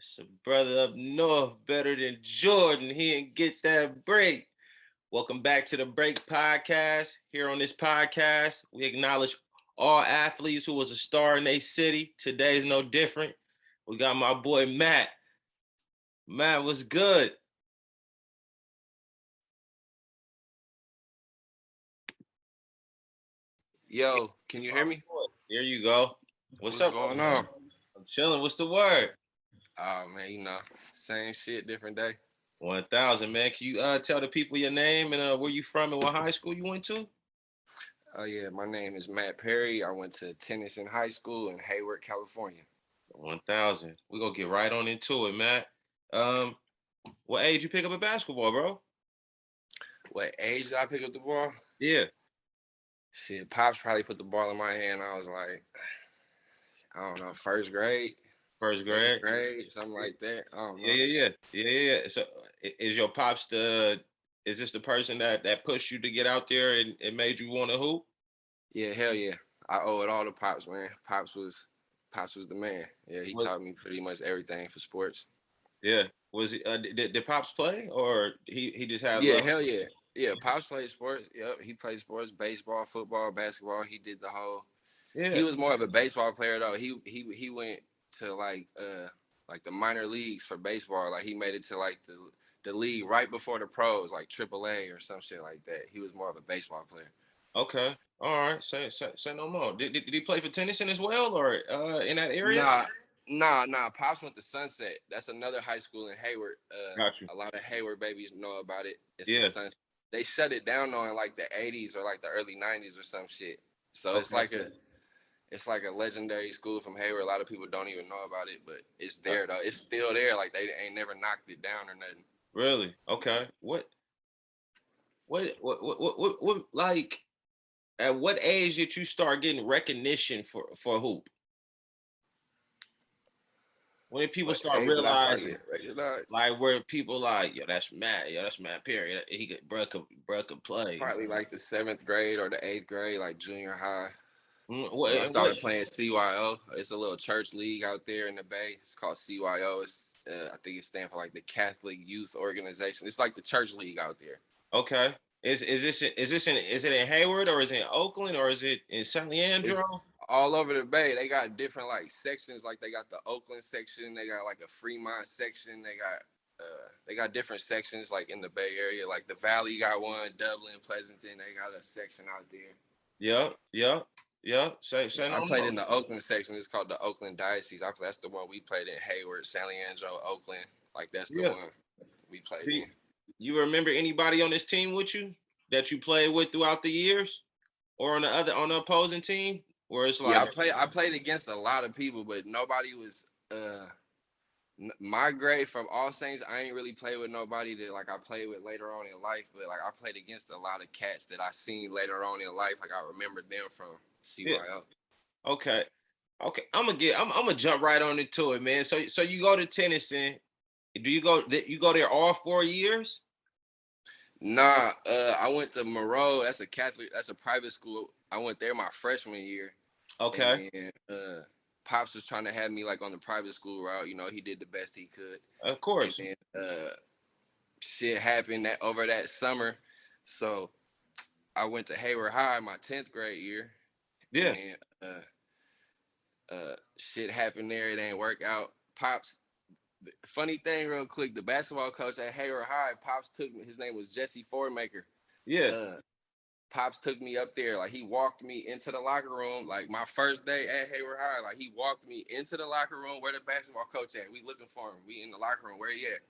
It's a brother up north better than Jordan. He didn't get that break. Welcome back to the Break Podcast. Here on this podcast, we acknowledge all athletes who was a star in their city. Today's no different. We got my boy Matt. Matt, what's good? Yo, can you hear me? There you go. What's What's up, going bro? on? I'm chilling. What's the word? Oh man, same shit, different day. 1,000, man. Can you tell the people your name and where you from and what high school you went to? Oh yeah, my name is Matt Perry. I went to Tennyson High School in Hayward, California. 1,000. We're gonna get right on into it, Matt. Um, what age you pick up a basketball, bro? What age did I pick up the ball? Yeah, Shit, Pops probably put the ball in my hand. I was like, I don't know, first grade, first second grade. grade, something like that. I don't Yeah, know. yeah, yeah. So, is your pops the? Is this the person that pushed you to get out there and made you want to hoop? Yeah, hell yeah. I owe it all to Pops, man. Pops was the man. Yeah, he What? taught me pretty much everything for sports. Yeah. Was he? Did pops play or he just had Yeah, love? hell yeah. Yeah, Pops played sports. Yep, he played sports, baseball, football, basketball. He did the whole. He Yeah. was more of a baseball player though. He went to like the minor leagues for baseball. Like he made it to like the league right before the pros, like AAA or some shit like that. He was more of a baseball player. Okay. All right. Say no more. Did he play for Tennyson as well or in that area? Nah, nah. Pops went to Sunset. That's another high school in Hayward. Got you. A lot of Hayward babies know about it. It's a Yeah. Sunset. They shut it down though in like the '80s or like the early '90s or some shit. So Okay. it's like a legendary school from Hayward. A lot of people don't even know about it, but it's there though. It's still there. Like they ain't never knocked it down or nothing. Really? Okay. What like at what age did you start getting recognition for hoop? When did people What start age did I start realizing getting recognized? like where people like, yo, that's Matt Perry. He could bruh could play. Probably like the seventh grade or the eighth grade, like junior high. When I What started playing CYO, it's a little church league out there in the Bay. It's called CYO. I think it stands for like the Catholic Youth Organization. It's like the church league out there. okay. Is it in Hayward or is it in Oakland or is it in San Leandro? It's all over the Bay. They got different like sections. Like they got the Oakland section. They got like a Fremont section. They got different sections like in the Bay Area. Like the Valley got one, Dublin, Pleasanton. They got a section out there. Yeah, yeah, yeah. Say I no played more. in the Oakland section. It's called the Oakland Diocese. That's the one we played in Hayward, San Leandro, Oakland. Like that's the Yeah. one we played Do in. you remember anybody on this team with you that you played with throughout the years, or on the opposing team, where it's Yeah, like, I played against a lot of people, but nobody was my grade from All Saints. I ain't really played with nobody that like I played with later on in life, but like I played against a lot of cats that I seen later on in life. Like I remember them from yeah, CYO. okay, okay, I'm gonna jump right on into it, man. So you go to Tennyson. Do you go there all 4 years? Nah, I went to Moreau. That's a Catholic. That's a private school. I went there my freshman year, and Okay, then Pops was trying to have me like on the private school route. You know, he did the best he could, of and course. then shit happened that over that summer. So I went to Hayward High my 10th grade year, and Yeah, then shit happened there. It ain't work out. Pops. Funny thing, real quick, the basketball coach at Hayward High, Pops took me. His name was Jesse Fordmaker. yeah. Uh, Pops took me up there. Like he walked me into the locker room. Like my first day at Hayward High. Like he walked me into the locker room where the basketball coach at. We looking for him. We in the locker room. Where he at?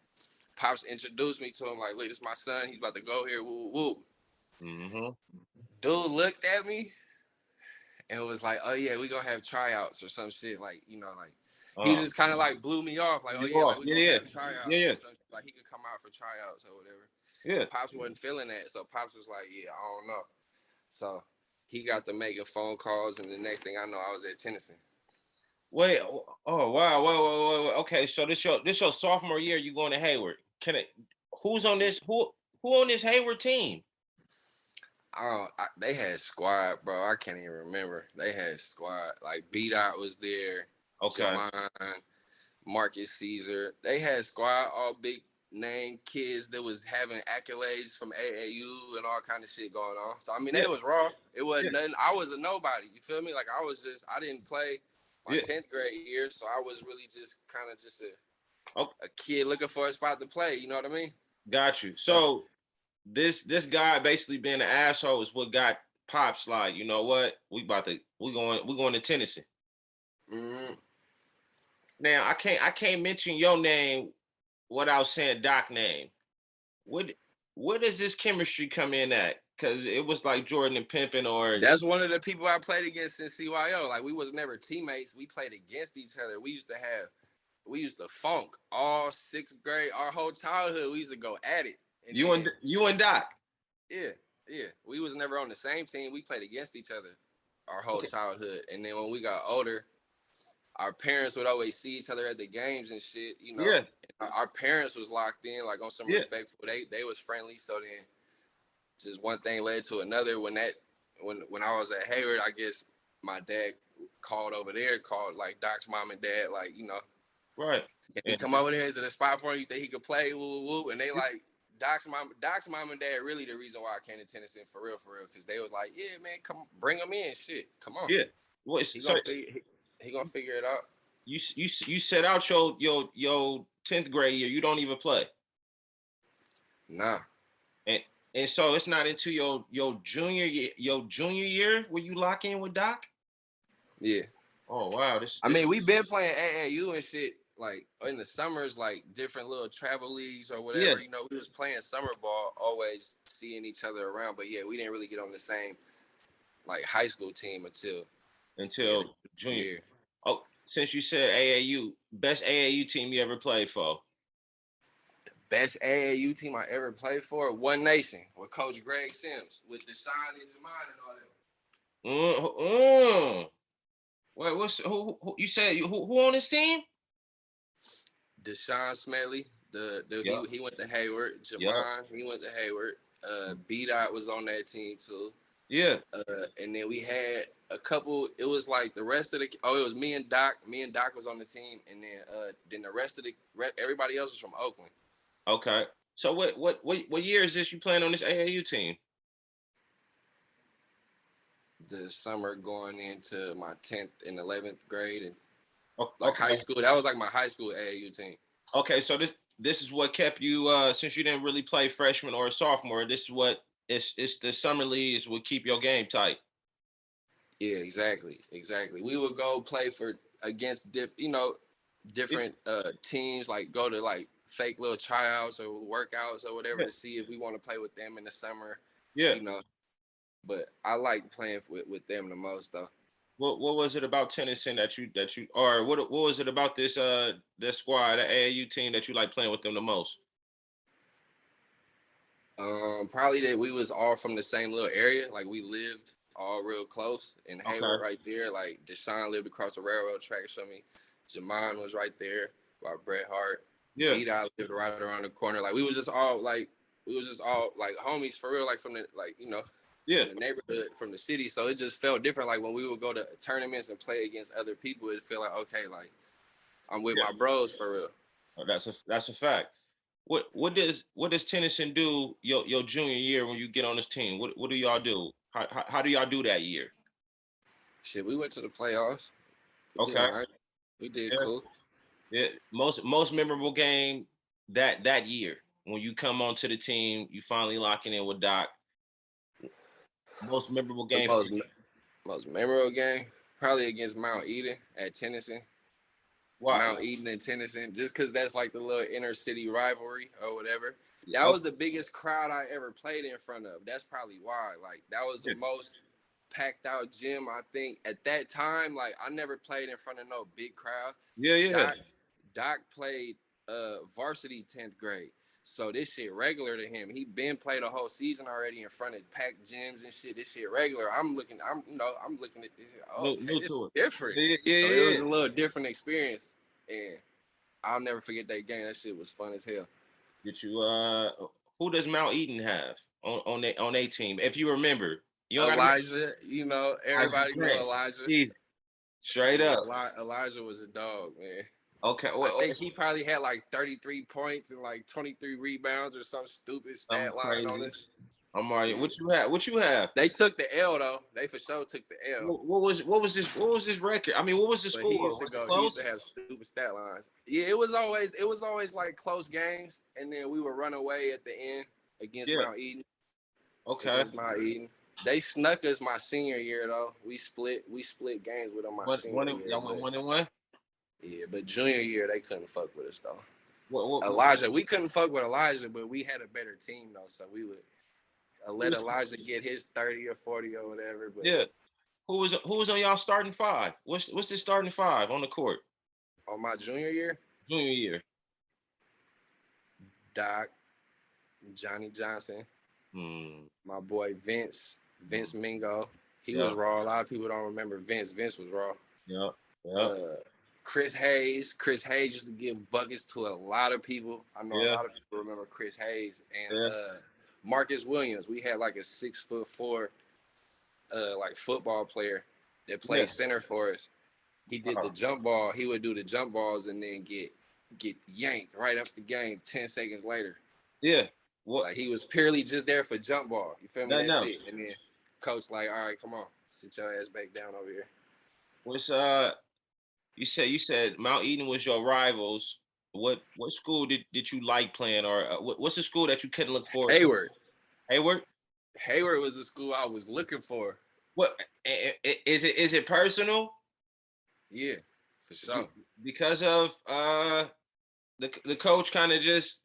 Pops introduced me to him. Like, look, this is my son. He's about to go here. Woo woo. Mm-hmm. Dude looked at me and was like, oh yeah, we gonna have tryouts or some shit. Like, like he Oh, just kind of like blew me off. Like, oh you yeah, are. like we Yeah, gonna yeah, have tryouts yeah, or something. Like he could come out for tryouts or whatever. yeah. Pops wasn't feeling that, so Pops was like, yeah, I don't know. So he got to making phone calls, and the next thing I know, I was at Tennyson. Wait. Oh, wow. Wait. Okay. So this your sophomore year. You going to Hayward? Can it? Who's on this? Who on this Hayward team? They had squad, bro. I can't even remember. They had squad. Like B Dot was there, Okay. Jamon, Marcus Caesar. They had squad, all big name kids that was having accolades from AAU and all kind of shit going on. So I mean, Yeah, they was raw. It yeah, wasn't nothing. I was a nobody. You feel me? Like I didn't play my yeah. 10th grade year, so I was really just kind of just Oh, a kid looking for a spot to play. You know what I mean? got you. So, So this guy basically being an asshole is what got Pops like, you know what? We going to Tennyson. mm, Now I can't mention your name without saying Doc name. What where does this chemistry come in at? Because it was like Jordan and Pimpin or that's one of the people I played against in CYO. Like we was never teammates. We played against each other. We used to funk all 6th grade, our whole childhood. We used to go at it. And then you and Doc. yeah, yeah. We was never on the same team. We played against each other our whole Okay. childhood. And then when we got older, our parents would always see each other at the games and shit, you know. Yeah, Our parents was locked in, like on some yeah. respectful. They was friendly. So then just one thing led to another. When I was at Hayward, I guess my dad called over there, called like Doc's mom and dad, like, you know, Right. if he And, come over there, is it a spot for him? You think he could play? Woo, woo, woo. And they like Doc's mom and dad really the reason why I came to Tennyson for real, because they was like, yeah, man, come bring him in, shit, come on, yeah. Well, he so gonna figure he gonna figure it out. you set out your 10th grade year. You don't even play. Nah, And and so it's not until your junior year where you lock in with Doc. yeah. Oh wow, this I this mean, we been playing AAU and shit like in the summers, like different little travel leagues or yeah, whatever. You know, we was playing summer ball, always seeing each other around. But yeah, we didn't really get on the same like high school team until the until junior. year. Oh, since you said AAU, best AAU team you ever played for? Best AAU team I ever played for, One Nation with Coach Greg Sims with Deshaun and Jamon and all that. Wait, who you said who on this team? Deshaun Smedley, Yeah, he went to Hayward. yeah, Jamon, he went to Hayward. B Dot was on that team too. yeah. And then we had a couple. It was like the rest of the. Oh, it was me and Doc. Me and Doc was on the team, and then the rest of everybody else was from Oakland. Okay. So what year is this you playing on this AAU team? The summer going into my 10th and 11th grade, and like high Okay. school. That was like my high school AAU team. Okay. So this is what kept you since you didn't really play freshman or sophomore. This is what it's the summer leagues will keep your game tight. Yeah, exactly. We would go play for against Yeah, different teams, like go to like fake little tryouts or workouts or whatever yeah, to see if we want to play with them in the summer, yeah. you know. But I liked playing with them the most though. What was it about Tennyson that you or what was it about this squad, the AAU team that you like playing with them the most? Probably that we was all from the same little area, like we lived all real close in Okay. Hayward right there. Like Deshaun lived across the railroad tracks from me. Jamon was right there by Bret Hart. Yeah. B Dot lived right around the corner. Like we was just all like homies for real, like from the Yeah. from the neighborhood, from the city. So it just felt different. Like when we would go to tournaments and play against other people, it felt like okay, like I'm with Yeah. my bros for real. Oh, that's a fact. What does Tennyson do your junior year when you get on this team? What do y'all do? How do y'all do that year? Shit, we went to the playoffs. We did Okay. all right. We did Yeah. cool. Yeah. Most memorable game that year when you come onto the team, you finally locking in with Doc. Most memorable The game. most memorable game, probably against Mount Eden at Tennyson. Why? Mount Eden and Tennyson, just because that's like the little inner city rivalry or whatever. That Oh, was the biggest crowd I ever played in front of. That's probably why. Like that was the yeah. most packed out gym I think at that time. Like I never played in front of no big crowds. Yeah, yeah. Doc played varsity 10th grade. So this shit regular to him. He been played a whole season already in front of packed gyms and shit. This shit regular. I'm looking at this. Oh, okay, New this is to it. different. Yeah, yeah, So it yeah. was a little different experience. And I'll never forget that game. That shit was fun as hell. Get you who does Mount Eden have on a team? If you remember. You don't gotta Elijah, everybody know remember. Elijah. Jeez. Straight Yeah, up. Elijah was a dog, man. Okay. I think he probably had like 33 points and like 23 rebounds or some stupid I'm stat line on crazy. us. I'm already. What you have? What you have? They took the L though. They for sure took the L. What was this record? I mean, what was the But he score? used to Was it go. He used close? to have stupid stat lines. Yeah, it was always like close games, and then we would run away at the end against Yeah. Mount Eden. Okay. Against Mount Eden. They snuck us my senior year though. We split games with them my senior year. Y'all went 1-1. Yeah, but junior year they couldn't fuck with us though. What? Elijah, we couldn't fuck with Elijah, but we had a better team though, so we would let Elijah get his 30 or 40 or whatever. But Yeah. Who was on y'all starting five? What's the starting five on the court? on my junior year, Junior year. Doc, Johnny Johnson, my boy Vince Mingo. He was raw. A lot of people don't remember Vince. Vince was raw. Yeah. Chris Hayes. Chris Hayes used to give buckets to a lot of people. I know a lot of people remember Chris Hayes. And Marcus Williams. We had like a 6'4" like football player that played center for us. He did the jump ball. He would do the jump balls and then get yanked right after the game 10 seconds later. Yeah. What? Like he was purely just there for jump ball. You feel me? That's it. And then coach like, all right, come on, sit your ass back down over here. What's you said Mount Eden was your rivals. What school did you like playing, or what's the school that you couldn't look for? Hayward. Hayward was the school I was looking for. What is it? Is it personal? Yeah, for sure. Because of the coach kind of just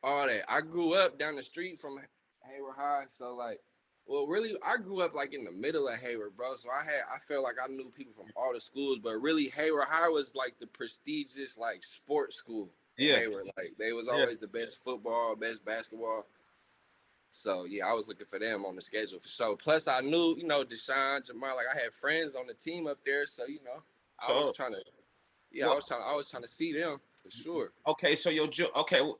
all that. I grew up down the street from Hayward High, so like, well, really, I grew up like in the middle of Hayward, bro. So I felt like I knew people from all the schools, but really Hayward High was like the prestigious like sports school. Hayward, like they was always the best football, best basketball. So yeah, I was looking for them on the schedule for sure. Plus, I knew Deshaun, Jamal, like I had friends on the team up there, so I was trying to, I was trying to see them for sure. Okay, so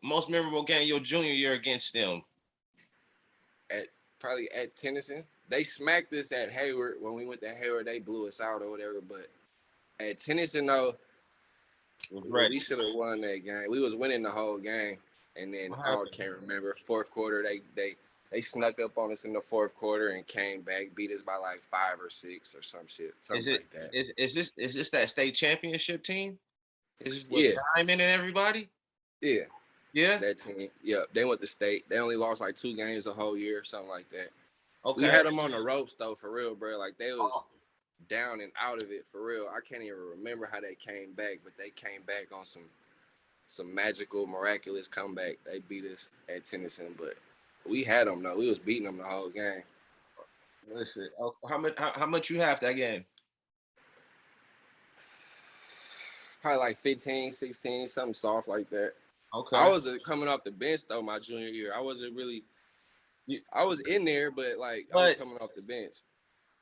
most memorable game your junior year against them. Probably at Tennyson. They smacked us at Hayward. When we went to Hayward, they blew us out or whatever. But at Tennyson, though, we should have won that game. We was winning the whole game. And then I can't remember. Fourth quarter, they snuck up on us in the fourth quarter and came back, beat us by like 5 or 6 or some shit. Something like that. Is this that state championship team? Is it with Diamond and everybody? Yeah. Yeah, that team. Yeah, they went to state. They only lost like 2 games the whole year, something like that. Okay, we had them on the ropes though, for real, bro. Like they was down and out of it for real. I can't even remember how they came back, but they came back on some magical, miraculous comeback. They beat us at Tennyson, but we had them though. We was beating them the whole game. Listen, how much you have that game? Probably like 15, 16, something soft like that. Okay. I was coming off the bench though my junior year. I wasn't really. I was in there, but I was coming off the bench.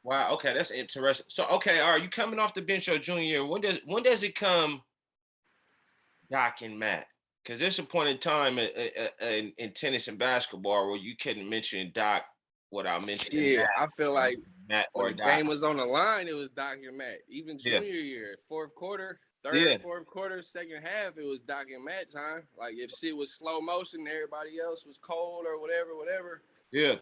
Wow. Okay, that's interesting. So, okay, all right, you coming off the bench your junior year. When does it come, Doc and Matt? Because there's a point in time in tennis and basketball where you couldn't mention Doc without mentioning Matt. I feel like Matt when the game was on the line, it was Doc and Matt. Even junior year, fourth quarter. Third, fourth quarter, second half, it was Doc and Matt time. Like if shit was slow motion, everybody else was cold or whatever. Yeah.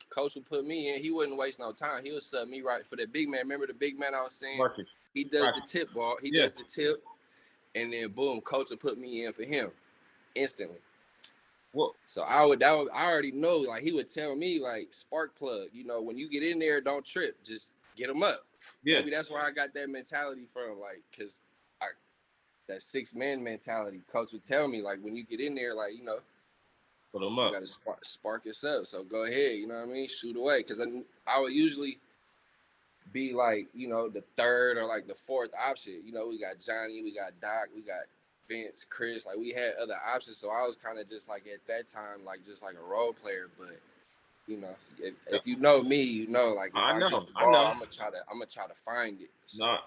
Coach would put me in. He wouldn't waste no time. He would sub me right for the big man. Remember the big man I was saying? Marcus. He does the tip ball. He does the tip, and then boom, coach would put me in for him instantly. Well, so I already know. Like he would tell me like spark plug. When you get in there, don't trip. Just get them up. Yeah. Maybe that's where I got that mentality from, like, because that 6-man mentality. Coach would tell me, like, when you get in there, like, put them up. You got to spark us up. So go ahead, you know what I mean? Shoot away. Because I would usually be, like, the third or, like, the fourth option. We got Johnny, we got Doc, we got Vince, Chris. Like, we had other options. So I was kind of just, like, at that time, like, just like a role player. But if you know me, like if I know. I'm gonna try to find it. So.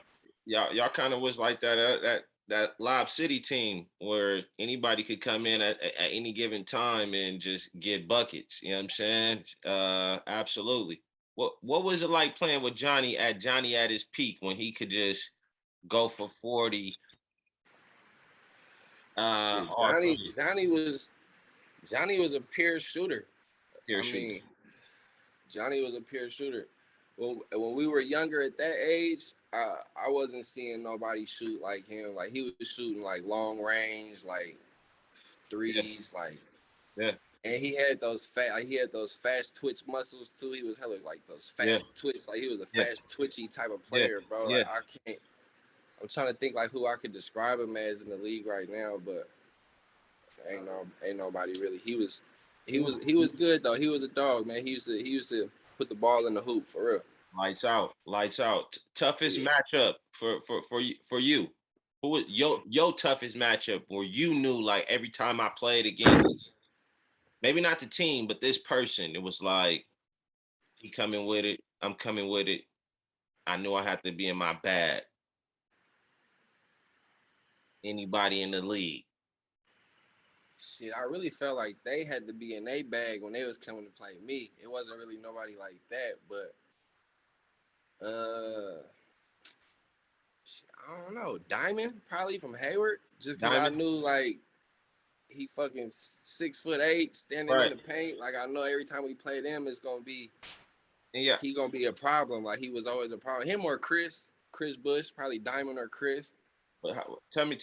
No, y'all kind of was like that Lob City team where anybody could come in at any given time and just get buckets. You know what I'm saying? Absolutely. What was it like playing with Johnny at his peak when he could just go for 40 Shit, Or for you? Johnny was a pure shooter. Pure I shooter. mean, Johnny was a pure shooter. When we were younger at that age, I wasn't seeing nobody shoot like him. Like he was shooting like long range, like Yeah, threes, like, yeah, and he had those fast twitch muscles too. He was hella like those yeah, fast twitch, like he was a yeah, fast twitchy type of yeah, player, bro. yeah. Like I can't. I'm trying to think like who I could describe him as in the league right now, but ain't nobody really. He was good though. He was a dog, man. He used to put the ball in the hoop for real. Lights out, lights out. Toughest Yeah. matchup for you. Who was your toughest matchup where you knew like every time I played against, maybe not the team, but this person, it was like he coming with it, I'm coming with it. I knew I had to be in my bag. Anybody in the league. Shit, I really felt like they had to be in a bag when they was coming to play me. It wasn't really nobody like that, but uh, I don't know. Diamond probably from Hayward, just because I Diamond? knew like he fucking 6'8", standing in Right. the paint. Like I know every time we play them, it's gonna be Yeah. he gonna be a problem. Like he was always a problem. Him or Chris Bush, probably Diamond or Chris. But tell me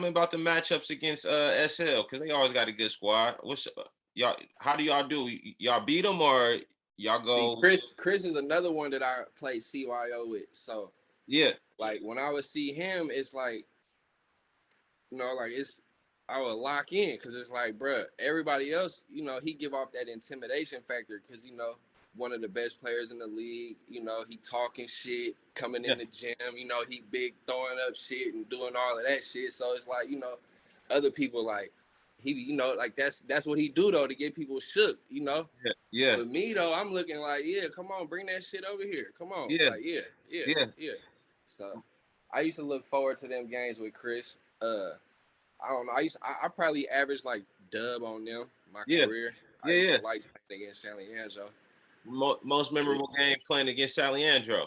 about the matchups against SL because they always got a good squad. What's y'all? How do y'all do? Y'all beat them or y'all See, go? Chris is another one that I play CYO with. So Yeah, like when I would see him, it's like like I would lock in because it's like, bruh, everybody else, he give off that intimidation factor because one of the best players in the league. He talking shit, coming yeah, in the gym. He big, throwing up shit and doing all of that shit. So it's like, other people like he, like that's what he do though to get people shook. yeah, yeah, But me though, I'm looking like, yeah, come on, bring that shit over here. Come on, yeah, like yeah, yeah. yeah. So I used to look forward to them games with Chris. I don't know. I probably averaged like dub on them my Yeah, career. I yeah, used yeah. to like playing against San Leandro. Most memorable game playing against Saliandro.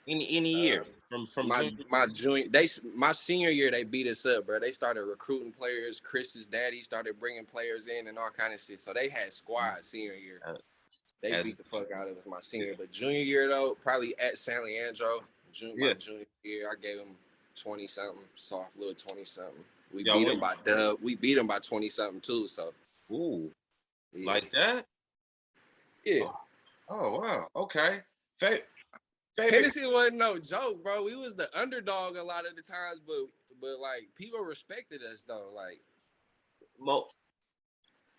Any Uh, year from my junior. my junior my senior year they beat us up, bro. They started recruiting players. Chris's daddy started bringing players in and all kind of shit. So they had squad senior year. Uh, They as beat the fuck out of us my yeah, senior. But junior year though, probably at San Leandro. yeah. My junior year, I gave them 20 something, soft little 20 something. We Y'all beat them win. by dub. We beat them by 20 something too. So Ooh, yeah, like that. yeah. Oh, oh wow. Okay. Favorite. Tennessee wasn't no joke, bro. We was the underdog a lot of the times, but like people respected us though. Like Mo,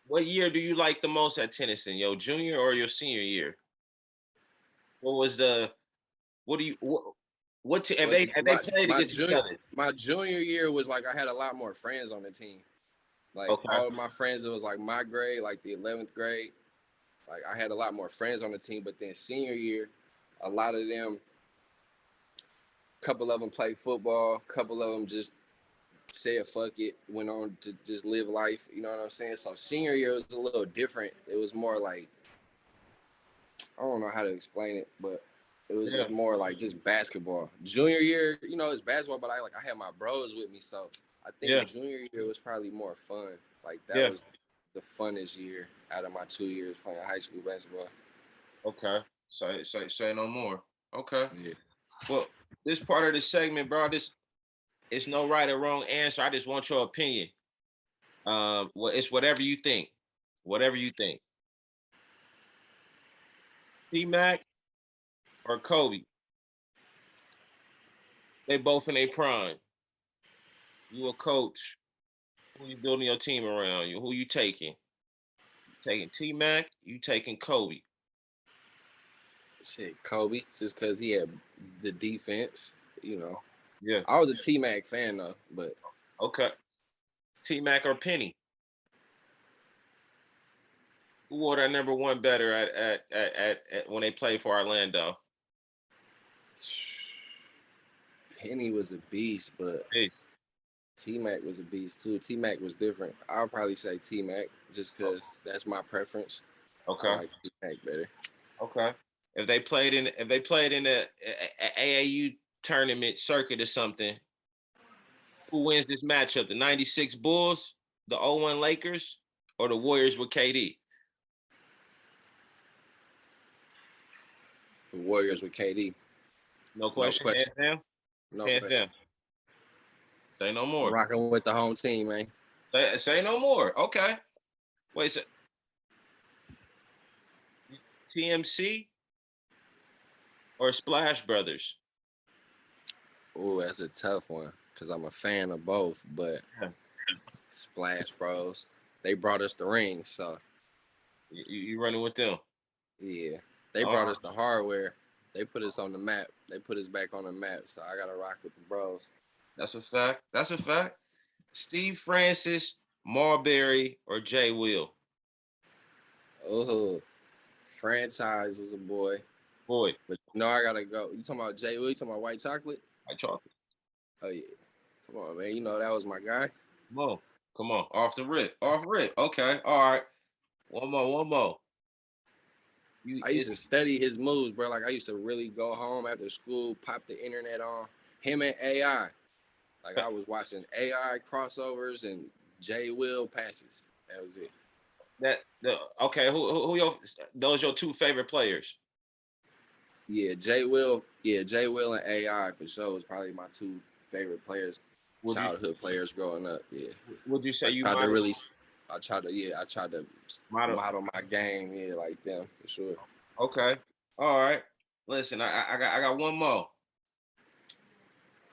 what year do you like the most at Tennyson? Your junior or your senior year? What was the what do you what if well, they played my against each junior other? my junior year was like I had a lot more friends on the team. Like Okay. all of my friends, it was like my grade, like the 11th grade. Like I had a lot more friends on the team, but then senior year, a lot of them, couple of them played football, couple of them just said fuck it, went on to just live life. You know what I'm saying? So senior year was a little different. It was more like I don't know how to explain it, but it was Yeah. just more like just basketball. Junior year, it's basketball, but I had my bros with me, so I Yeah. think junior year was probably more fun. Like that Yeah. was the funnest year out of my 2 years playing high school basketball. Okay. Say no more. Okay. Yeah. Well, this part of the segment, bro, this it's no right or wrong answer. I just want your opinion. Well, it's whatever you think. Whatever you think. T Mac or Kobe? They both in their prime. You a coach. Who you building your team around? You who you taking? You taking T Mac, you taking Kobe. Shit, Kobe, just because he had the defense. Yeah. I was a T Mac fan though, but Okay. T Mac or Penny? Who wore that number one better at when they played for Orlando? Penny was a beast, but Peace. T Mac was a beast too. T Mac was different. I'll probably say T Mac just Oh, because that's my preference. I okay. like T Mac better. Okay. If they played in a AAU tournament circuit or something, Who wins this matchup? The 96 Bulls, the 01 Lakers, or the Warriors with KD? The Warriors with KD. No question. Hands down. No Hands question. down. Say no more. Rocking with the home team, man. Say no more. Okay. Wait a second. TMC or Splash Brothers? Oh, that's a tough one because I'm a fan of both, but Splash Bros, they brought us the ring, so. You running with them? Yeah. They brought us the hardware. They put us on the map. They put us back on the map, so I got to rock with the bros. That's a fact. That's a fact. Steve Francis, Marbury, or Jay Will? Oh, Franchise was a boy. Boy. But no, I got to go. You talking about Jay Will? You talking about White Chocolate? White Chocolate. Oh, yeah. Come on, man. You know that was my guy. Come on. Off the rip. Okay. All right. One more. I used to study his moves, bro. Like, I used to really go home after school, pop the internet on. Him and AI. Like, I was watching AI crossovers and Jay Will passes. That was it. Okay, who those your two favorite players? Yeah, Jay Will and AI for sure was probably my two favorite players, childhood players growing up. Yeah. Would you say I tried to model my game, like them for sure. Okay. All right. Listen, I got one more.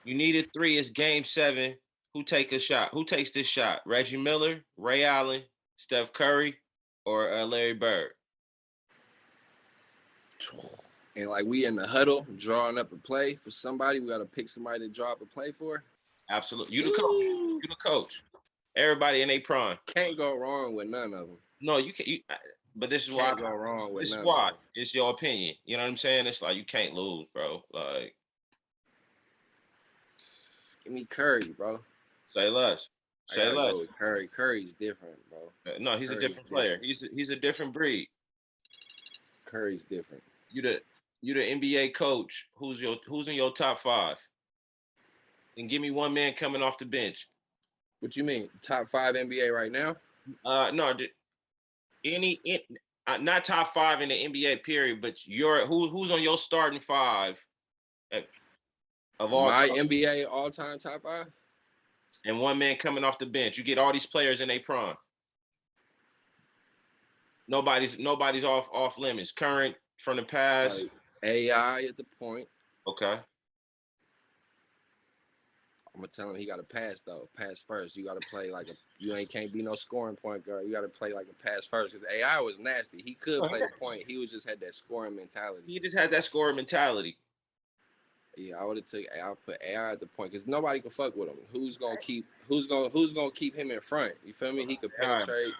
You needed 3. It's game 7. Who takes this shot? Reggie Miller, Ray Allen, Steph Curry, or Larry Bird? And like we in the huddle drawing up a play for somebody, we got to pick somebody to draw up a play for. Absolutely. You the coach. Everybody in their prime. Can't go wrong with none of them. No, you can't. But this is why. Can't go wrong with this none is why. of them. It's your opinion. You know what I'm saying? It's like you can't lose, bro. Like, give me Curry, bro. Say less. Say less. Go with Curry. Curry's different, bro. No, he's a different player. He's a different breed. Curry's different. You the NBA coach. Who's in your top 5? And give me one man coming off the bench. What you mean? Top 5 NBA right now? No, not top 5 in the NBA period, but who's on your starting 5 of all my time? NBA all-time top 5? And one man coming off the bench. You get all these players in their prime. Nobody's off limits. Current, from the past. Like AI at the point. Okay. I'm gonna tell him he got to pass though. Pass first. You got to play like can't be no scoring point guard. You got to play like a pass first because AI was nasty. He could play the point. He just had that scoring mentality. He just had that scoring mentality. Yeah, I'll put AI at the point because nobody can fuck with him. Who's gonna keep him in front? You feel me? He could penetrate.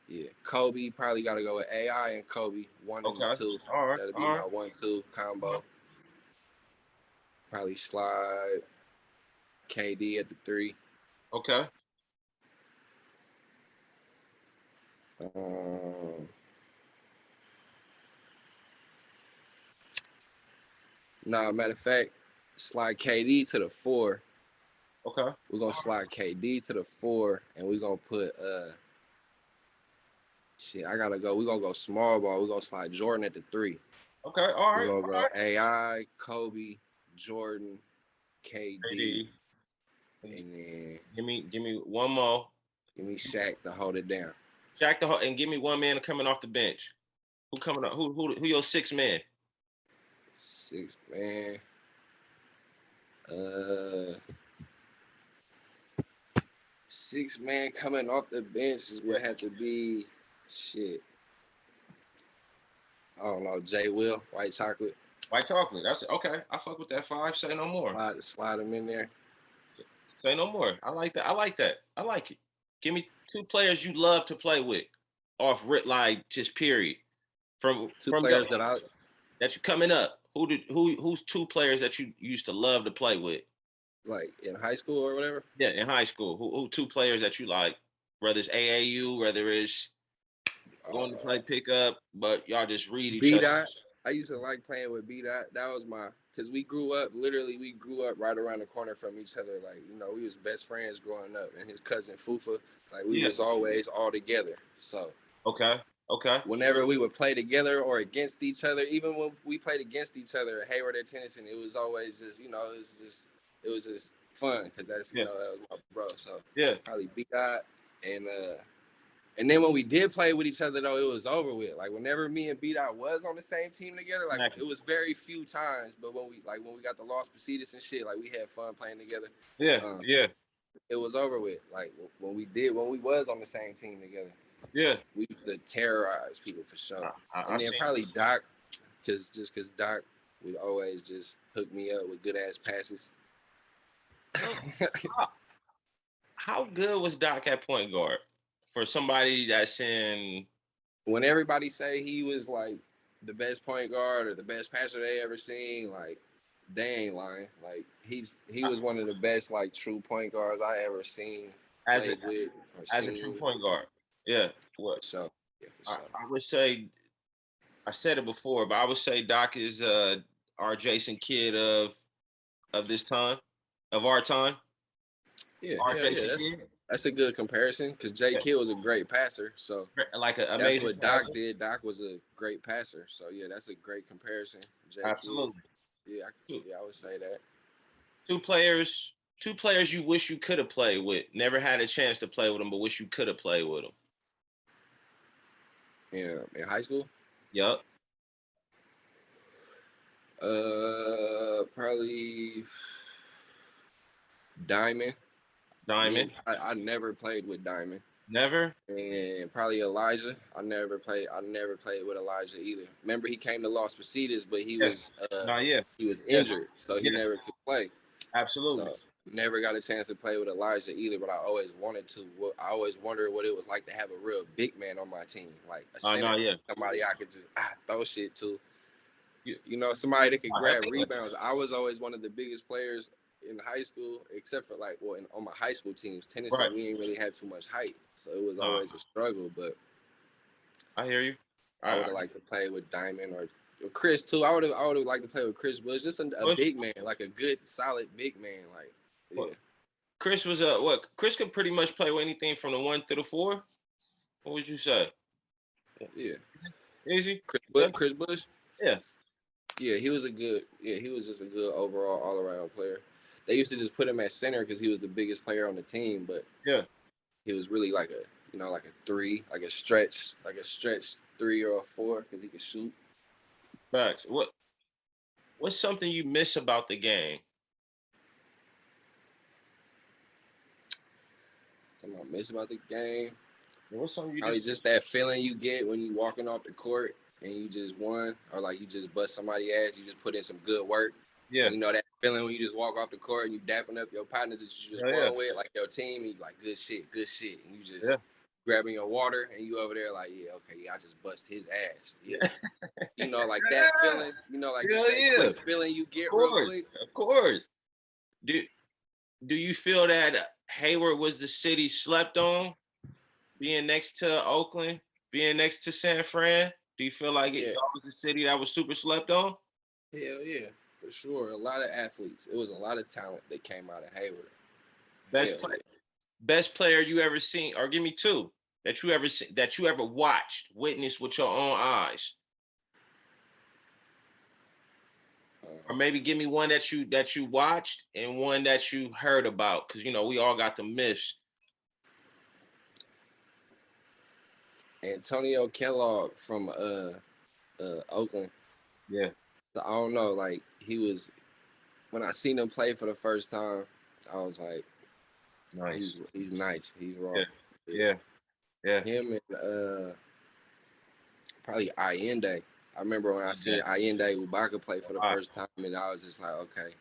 Yeah, Kobe probably got to go with AI and Kobe 1 and 2. All right. That'll be my 1-2 combo. Probably slide KD at the 3. Okay. Matter of fact, slide KD to the 4. Okay. We're gonna slide KD to the 4, and we're gonna put I gotta go. We're gonna go small ball. We're gonna slide Jordan at the 3. Okay, all right. We're gonna go AI, Kobe, Jordan, KD. And then give me one more. Give me Shaq to hold it down. And give me one man coming off the bench. Who coming up? Who your 6th man? 6th man. 6th man coming off the bench would have to be shit. I don't know. Jay Will, White Chocolate. White Chocolate. That's okay. I fuck with that 5. Say no more. Slide him in there. Say no more. I like that. I like it. Give me 2 players you love to play with, off like just period. From players that you coming up. Who's 2 players that you used to love to play with? Like in high school or whatever? Yeah, in high school. Who 2 players that you like? Whether it's AAU, whether it's going to play pickup, but y'all just read each other. I used to like playing with B-Dot. That was my because we grew up right around the corner from each other. Like, you know, we was best friends growing up, and his cousin Fufa, like we was always all together. So Okay. whenever we would play together or against each other, even when we played against each other at Hayward at Tennyson, it was always just, you know, it was just fun because that's, you know, that was my bro. So probably B Dot and then when we did play with each other though, it was over with. Like whenever me and B Dot was on the same team together, like it was very few times. But when we got the Los Positas and shit, like we had fun playing together. It was over with. Like when we was on the same team together. Yeah. We used to terrorize people for sure. And then I probably Doc, because Doc would always just hook me up with good ass passes. How good was Doc at point guard for somebody that's in? When everybody say he was like the best point guard or the best passer they ever seen, like they ain't lying. Like he was one of the best like true point guards I ever seen. As a true point guard. Yeah. What? For sure. Yeah, for sure. I would say, I said it before, but I would say Doc is our Jason Kidd of this time, of our time. Yeah, that's a good comparison because J. Kidd was a great passer. So like that's what Doc did. Doc was a great passer. So yeah, that's a great comparison. J. Absolutely. Kidd. I would say that. Two players you wish you could have played with. Never had a chance to play with them, but wish you could have played with them. Yeah, in high school? Yep. Probably Diamond. I never played with Diamond. Never? And probably Elijah. I never played with Elijah either. Remember he came to Los Positas, but he was he was injured, so he never could play. Absolutely. So never got a chance to play with Elijah either, but I always wanted to. I always wondered what it was like to have a real big man on my team, like a center, somebody I could just throw shit to. You know, somebody that could grab rebounds. I was always one of the biggest players in high school, except for on my high school teams. Tennyson, we ain't really had too much height, so it was always a struggle. But I hear you. I would have liked to play with Diamond or Chris too. I would have liked to play with Chris Bush, just a big man, like a good, solid big man. Like, yeah. Chris was Chris could pretty much play with anything from the 1 through the 4. What would you say? Yeah. Easy. Chris Bush. Yeah. Yeah, he was just a good overall all around player. They used to just put him at center because he was the biggest player on the team, but he was really like a 3, like a stretch 3 or a 4 because he could shoot. Facts. What's something you miss about the game? Something I miss about the game? What's something probably just that feeling you get when you walking off the court and you just won, or like you just bust somebody's ass, you just put in some good work. Yeah. You know that feeling when you just walk off the court and you dapping up your partners that you just won with, like your team, and you like good shit, and you just grabbing your water and you over there like, I just bust his ass. Yeah. You know, like that feeling, you know, like just that quick feeling you get real quick. Of course. Do you feel that Hayward was the city slept on, being next to Oakland, being next to San Fran? Do you feel like it was the city that was super slept on? Hell yeah, for sure. A lot of athletes. It was a lot of talent that came out of Hayward. Best player you ever seen, or give me 2 that you ever watched, witnessed with your own eyes. Or maybe give me one that you watched and one that you heard about, because you know we all got the myths. Antonio Kellogg from Oakland. Yeah. So I don't know, like when I seen him play for the first time, I was like, nice. He's nice. He's raw. Yeah. Him and probably Allende. I remember when I seen Allende Ubaka play for the first time, and I was just like, okay,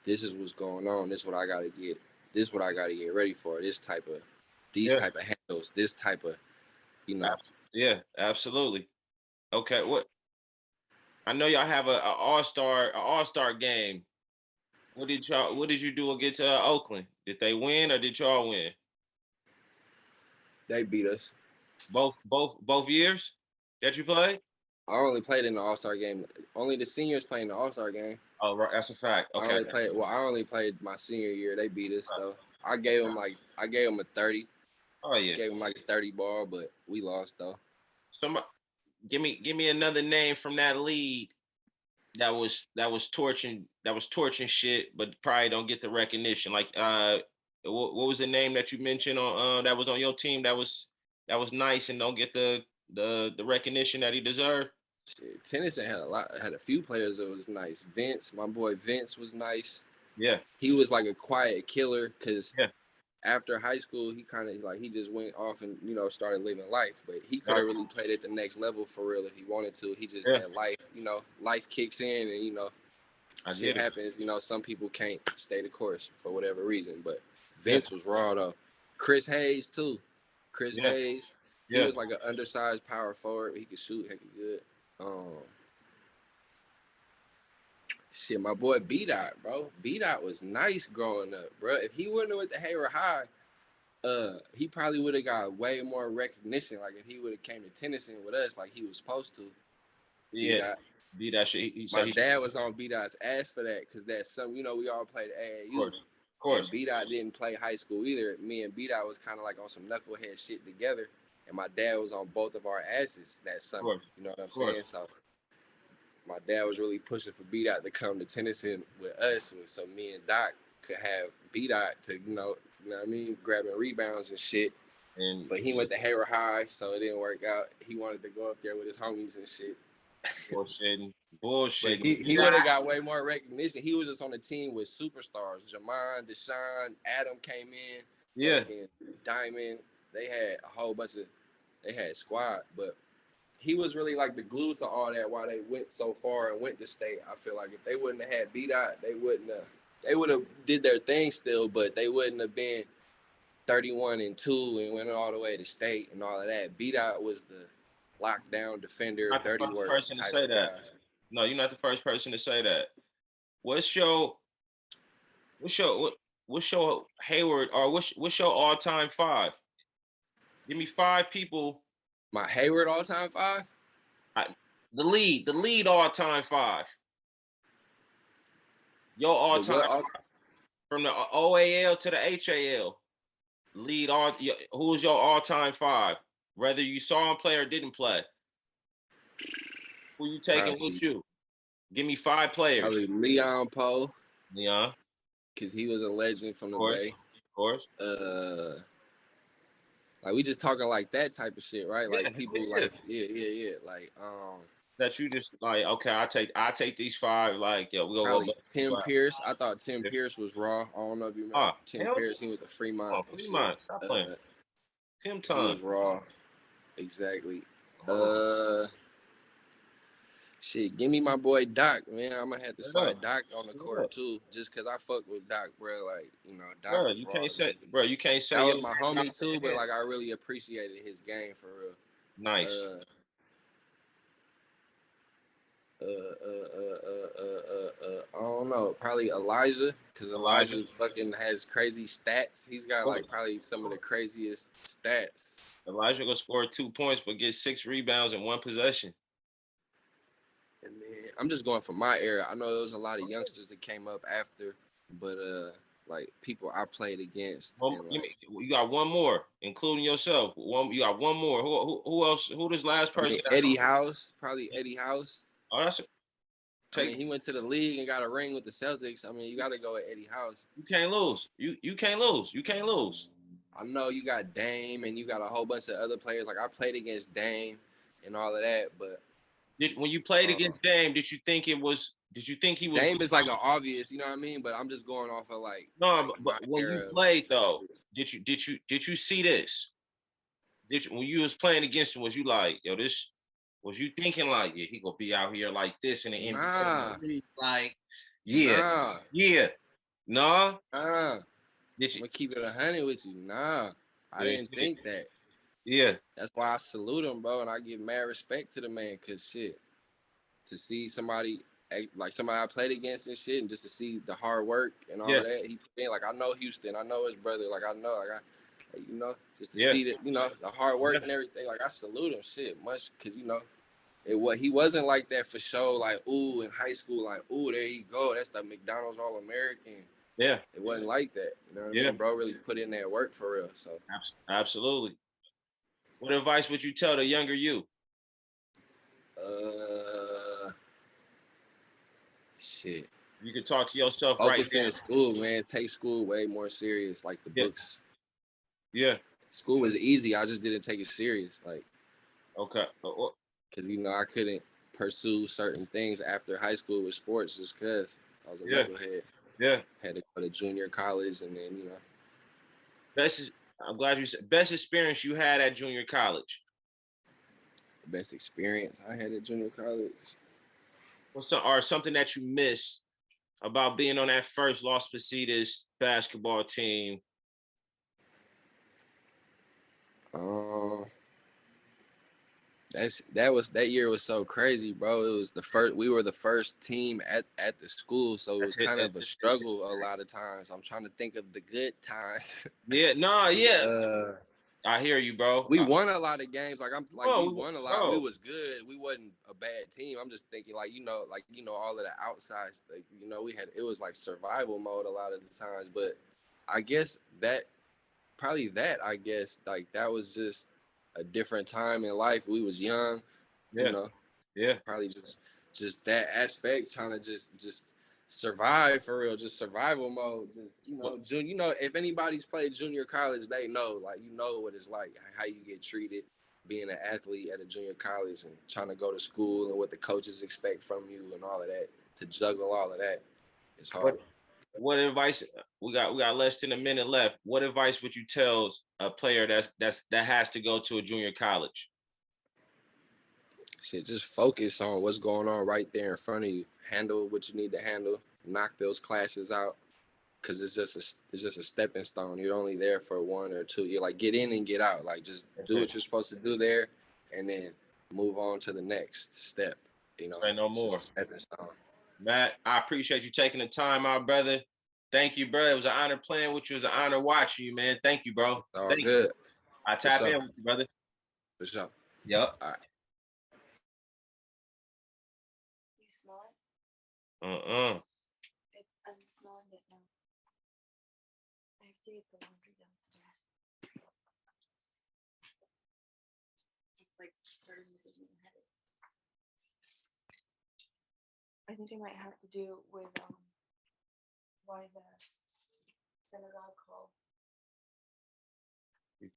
this is what's going on. This is what I gotta get. This is what I gotta get ready for. These type of handles. This type of, you know. Yeah, absolutely. Okay, I know y'all have a all-star game. What did you do against Oakland? Did they win or did y'all win? They beat us. Both years that you played? I only played in the All-Star game. Only the seniors played in the All-Star game. Oh, right, that's a fact. Okay. I only played my senior year. They beat us though. I gave them a 30. Oh yeah. Gave them like a 30 ball, but we lost though. Some give me another name from that lead that was torching shit, but probably don't get the recognition. Like what was the name that you mentioned on that was on your team that was nice and don't get the recognition that he deserved? Shit, Tennyson had a few players that was nice. Vince, my boy Vince was nice. Yeah. He was like a quiet killer because Yeah. after high school, he kind of like he just went off and started living life. But he could have really played at the next level for real if he wanted to. He just had life, life kicks in and shit happens. Some people can't stay the course for whatever reason. But Vince was raw though. Chris Hayes too. Chris Hayes. He was like an undersized power forward. He could shoot heck good. Shit, my boy B-Dot, bro. B-Dot was nice growing up, bro. If he wouldn't have went to Hayward High, he probably would have got way more recognition. Like if he would have came to Tennyson with us like he was supposed to. Yeah. B-Dot shit. My dad was on B-Dot's ass for that because that's some, we all played AAU. Of course. And B-Dot didn't play high school either. Me and B-Dot was kind of like on some knucklehead shit together. And my dad was on both of our asses that summer. You know what I'm saying? So my dad was really pushing for B-Dot to come to Tennyson with us, so me and Doc could have B-Dot to, you know what I mean, grabbing rebounds and shit. But he went to Hayward High, so it didn't work out. He wanted to go up there with his homies and shit. Bullshit. He would have got way more recognition. He was just on the team with superstars. Jamon, Deshaun, Adam came in. Yeah. Diamond. They had a whole bunch of, they had squad, but he was really like the glue to all that why they went so far and went to state. I feel like if they wouldn't have had B-Dot, they would have did their thing still, but they wouldn't have been 31-2 and went all the way to state and all of that. B-Dot was the lockdown defender, not dirty the first work. person to say that. Guy. No, you're not the first person to say that. What's your Hayward or what's your all-time five? Give me five people. My Hayward all-time five? The lead all-time five. Your all-time from the OAL to the HAL. Who's your all-time five? Whether you saw him play or didn't play. Who you taking with you? Give me five players. Probably Leon Poe. Leon. Because he was a legend from the Bay. Of course. Like we just talking like that type of shit, right? Like people like like that you just like, okay, I take these five, like we gonna go Tim Pierce. I thought Tim Pierce was raw. I don't know if you remember Tim Pierce, he was the Fremont. Fremont. Stop playing. Tim He was raw. Exactly. Shit, give me my boy Doc, man. I'm gonna have to slide Doc on the court too, just cause I fuck with Doc, bro. Like, Doc. Bro, you can't say, that was my homie too, but like I really appreciated his game for real. Nice. I don't know, probably Elijah, cause Elijah fucking has crazy stats. He's got like probably some of the craziest stats. Elijah gonna score 2 points, but get 6 rebounds in 1 possession. And then I'm just going for my era. I know there was a lot of youngsters that came up after, but like people I played against. You got one more, including yourself. You got one more. Who else? Who this last person? Eddie House, probably Eddie House. Oh, that's it. He went to the league and got a ring with the Celtics. I mean, you got to go with Eddie House. You can't lose. You can't lose. You can't lose. I know you got Dame and you got a whole bunch of other players. Like I played against Dame and all of that, but when you played against Dame, did you think he was? Dame is like an obvious, you know what I mean? But I'm just going off of like. No, but when you played though, did you see this? When you was playing against him, was you like, yo, this? Was you thinking like, yeah, he gonna be out here like this in the NBA? Nah. Like, yeah, nah. I'm gonna keep it 100 with you. Nah, I didn't think that. Yeah, that's why I salute him, bro, and I give mad respect to the man. Cause shit, to see somebody like somebody I played against and shit, and just to see the hard work and all that he put in. Like I know Houston, I know his brother. Like I know, just to see that, the hard work and everything. Like I salute him, shit, much, cause He wasn't like that for sure. Like, ooh, in high school, like, ooh, there you go. That's the McDonald's All American. Yeah. It wasn't like that. You know what I Yeah. mean? Bro really put in that work for real. So Absolutely. What advice would you tell the younger you? Shit. You can talk to yourself right Focus now. in school, man. Take school way more serious. Like the Yeah. books. Yeah. School was easy. I just didn't take it serious. Like, Okay. because, you know, I couldn't pursue certain things after high school with sports just because I was a Yeah. knucklehead. Yeah. Had to go to junior college and then, you know. I'm glad you said best experience you had at junior college. The best experience I had at junior college. Or something that you miss about being on that first Los Positas basketball team? That year was so crazy, bro. It was we were the first team at the school, so it was kind of a struggle a lot of times. I'm trying to think of the good times. Yeah, no, yeah. I hear you, bro. We won a lot of games. Like we won a lot. Bro. We was good. We wasn't a bad team. I'm just thinking like, all of the outsides, like, it was like survival mode a lot of the times. But I guess that that was just a different time in life. We was young, Yeah. Probably just that aspect, trying to just survive for real, just survival mode. Just, if anybody's played junior college, they know, like, what it's like, how you get treated being an athlete at a junior college and trying to go to school and what the coaches expect from you and all of that. To juggle all of that is hard. What advice, we got less than a minute left. What advice would you tell a player that has to go to a junior college? Shit, just focus on what's going on right there in front of you. Handle what you need to handle. Knock those classes out, because it's just a stepping stone. You're only there for 1 or 2. You're like, get in and get out. Like, just do what you're supposed to do there, and then move on to the next step. No more. Just a stepping stone. Matt, I appreciate you taking the time out, brother. Thank you, bro. It was an honor playing with you. It was an honor watching you, man. Thank you, bro. All good. I tap in with you, brother. For sure. Yep. All right. You smell it? I'm smelling it now. I have to get the laundry downstairs. It's like starting to get me headache. I think it might have to do with why the synagogue called